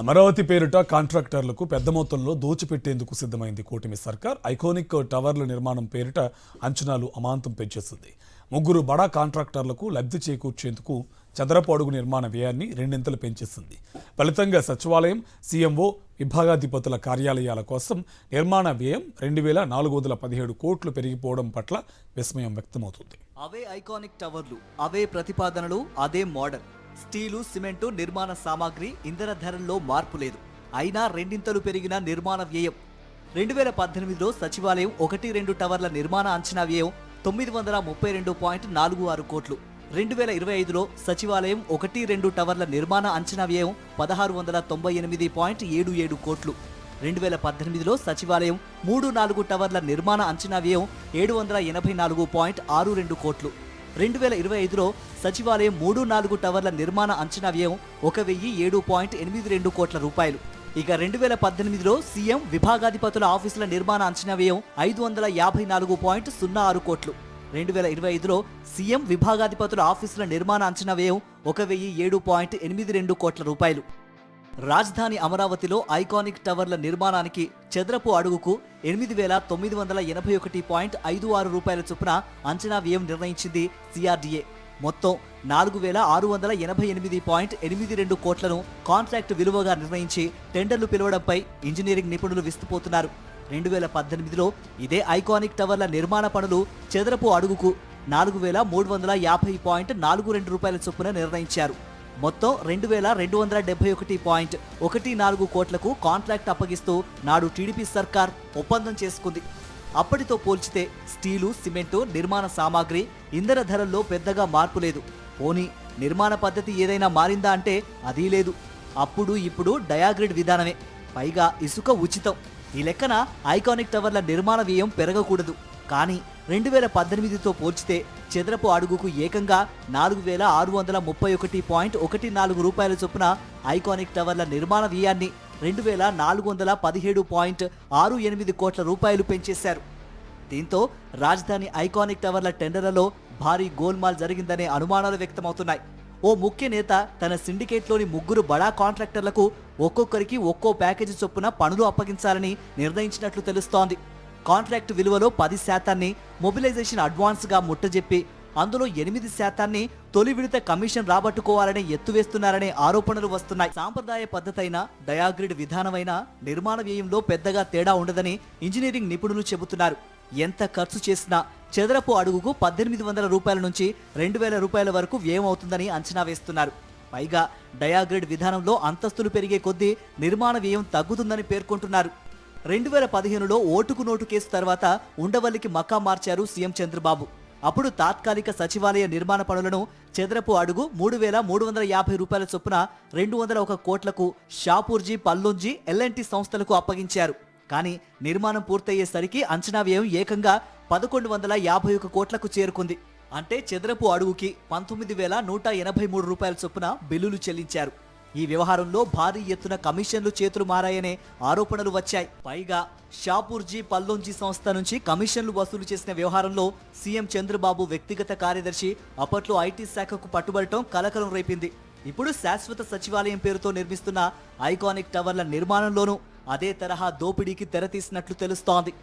అమరావతి పేరిట కాంట్రాక్టర్లకు పెద్ద మొత్తంలో దోచిపెట్టేందుకు సిద్ధమైంది కూటమి సర్కార్. ఐకానిక్ టవర్ల నిర్మాణం పేరిట అంచనాలు అమాంతం పెంచేస్తుంది. ముగ్గురు బడా కాంట్రాక్టర్లకు లబ్ధి చేకూర్చేందుకు చదరపు అడుగు నిర్మాణ వ్యయాన్ని రెండింతలు పెంచేస్తుంది. ఫలితంగా సచివాలయం, సీఎంఓ, విభాగాధిపతుల కార్యాలయాల కోసం నిర్మాణ వ్యయం 2,417 కోట్లు పెరిగిపోవడం పట్ల విస్మయం వ్యక్తమవుతుంది. అవే ఐకానిక్ టవర్లు, అవే ప్రతిపాదనలు, అదే మోడల్. స్టీలు, సిమెంటు, నిర్మాణ సామాగ్రి, ఇంధన ధరల్లో మార్పు లేదు. అయినా రెండింతలు పెరిగిన నిర్మాణ వ్యయం. 2018లో సచివాలయం 1-2 టవర్ల నిర్మాణ అంచనా వ్యయం 932.46 కోట్లు. 2025లో సచివాలయం 1-2 టవర్ల నిర్మాణ అంచనా వ్యయం 1698.77 కోట్లు. 2018లో సచివాలయం 3-4 టవర్ల నిర్మాణ అంచనా వ్యయం 784.62 కోట్లు. 2025లో సచివాలయం 3-4 టవర్ల నిర్మాణ అంచనా వ్యయం 1,007.82 కోట్ల రూపాయలు. ఇక 2018లో సీఎం, విభాగాధిపతుల ఆఫీసుల నిర్మాణ అంచనా వ్యయం 554.06 కోట్లు. 2025లో సీఎం, విభాగాధిపతుల ఆఫీసుల నిర్మాణ అంచనా వ్యయం 1,007.82 కోట్ల రూపాయలు. రాజధాని అమరావతిలో ఐకానిక్ టవర్ల నిర్మాణానికి చదరపు అడుగుకు 8,981.56 రూపాయల చొప్పున అంచనా వ్యయం నిర్ణయించింది సిఆర్డీఏ. మొత్తం 4,688.82 కోట్లను కాంట్రాక్టు విలువగా నిర్ణయించి టెండర్లు పిలవడంపై ఇంజనీరింగ్ నిపుణులు విస్తుపోతున్నారు. 2018లో ఇదే ఐకానిక్ టవర్ల నిర్మాణ పనులు చదరపు అడుగుకు 4,350.42 రూపాయల చొప్పున నిర్ణయించారు. మొత్తం 2,271.14 కోట్లకు కాంట్రాక్ట్ అప్పగిస్తూ నాడు టీడీపీ సర్కార్ ఒప్పందం చేసుకుంది. అప్పటితో పోల్చితే స్టీలు, సిమెంటు, నిర్మాణ సామాగ్రి, ఇంధన ధరల్లో పెద్దగా మార్పు లేదు. పోనీ నిర్మాణ పద్ధతి ఏదైనా మారిందా అంటే అదీ లేదు. అప్పుడు ఇప్పుడు డయాగ్రిడ్ విధానమే. పైగా ఇసుక ఉచితం. ఈ లెక్కన ఐకానిక్ టవర్ల నిర్మాణ వ్యయం పెరగకూడదు. కానీ 2018తో పోల్చితే చదరపు అడుగుకు ఏకంగా 4,631.14 రూపాయల చొప్పున ఐకానిక్ టవర్ల నిర్మాణ వ్యయాన్ని 2,417.68 కోట్ల రూపాయలు పెంచేశారు. దీంతో రాజధాని ఐకానిక్ టవర్ల టెండర్లలో భారీ గోల్మాల్ జరిగిందనే అనుమానాలు వ్యక్తమవుతున్నాయి. ఓ ముఖ్య నేత తన సిండికేట్లోని ముగ్గురు బడా కాంట్రాక్టర్లకు ఒక్కొక్కరికి ఒక్కో ప్యాకేజీ చొప్పున పనులు అప్పగించాలని నిర్ణయించినట్లు తెలుస్తోంది. కాంట్రాక్టు విలువలో 10% మొబిలైజేషన్ అడ్వాన్స్గా ముట్టజెప్పి అందులో 8% తొలి విడత కమిషన్ రాబట్టుకోవాలని ఎత్తువేస్తున్నారనే ఆరోపణలు వస్తున్నాయి. సాంప్రదాయ పద్ధతైన డయాగ్రిడ్ విధానమైన నిర్మాణ వ్యయంలో పెద్దగా తేడా ఉండదని ఇంజనీరింగ్ నిపుణులు చెబుతున్నారు. ఎంత ఖర్చు చేసినా చదరపు అడుగుకు 1,800 రూపాయల నుంచి 2,000 రూపాయల వరకు వ్యయం అవుతుందని అంచనా వేస్తున్నారు. పైగా డయాగ్రిడ్ విధానంలో అంతస్తులు పెరిగే కొద్దీ నిర్మాణ వ్యయం తగ్గుతుందని పేర్కొంటున్నారు. 2015లో ఓటుకు నోటు కేసు తర్వాత ఉండవల్లికి మకా మార్చారు సీఎం చంద్రబాబు. అప్పుడు తాత్కాలిక సచివాలయ నిర్మాణ పనులను చదరపు అడుగు 3,350 రూపాయల చొప్పున 201 కోట్లకు షాపూర్జీ, పల్లోంజీ, ఎల్ఎన్టీ సంస్థలకు అప్పగించారు. కానీ నిర్మాణం పూర్తయ్యేసరికి అంచనా వ్యయం ఏకంగా 1,151 కోట్లకు చేరుకుంది. అంటే చదరపు అడుగుకి 19,183 రూపాయల చొప్పున బిల్లులు చెల్లించారు. ఈ వ్యవహారంలో భారీ ఎత్తున కమిషన్లు చేతులు మారాయనే ఆరోపణలు వచ్చాయి. పైగా షాపూర్జీ, పల్లోంజీ సంస్థ నుంచి కమిషన్లు వసూలు చేసిన వ్యవహారంలో సీఎం చంద్రబాబు వ్యక్తిగత కార్యదర్శి అప్పట్లో ఐటీ శాఖకు పట్టుబడటం కలకలం రేపింది. ఇప్పుడు శాశ్వత సచివాలయం పేరుతో నిర్మిస్తున్న ఐకానిక్ టవర్ల నిర్మాణంలోనూ అదే తరహా దోపిడీకి తెరతీసినట్లు తెలుస్తోంది.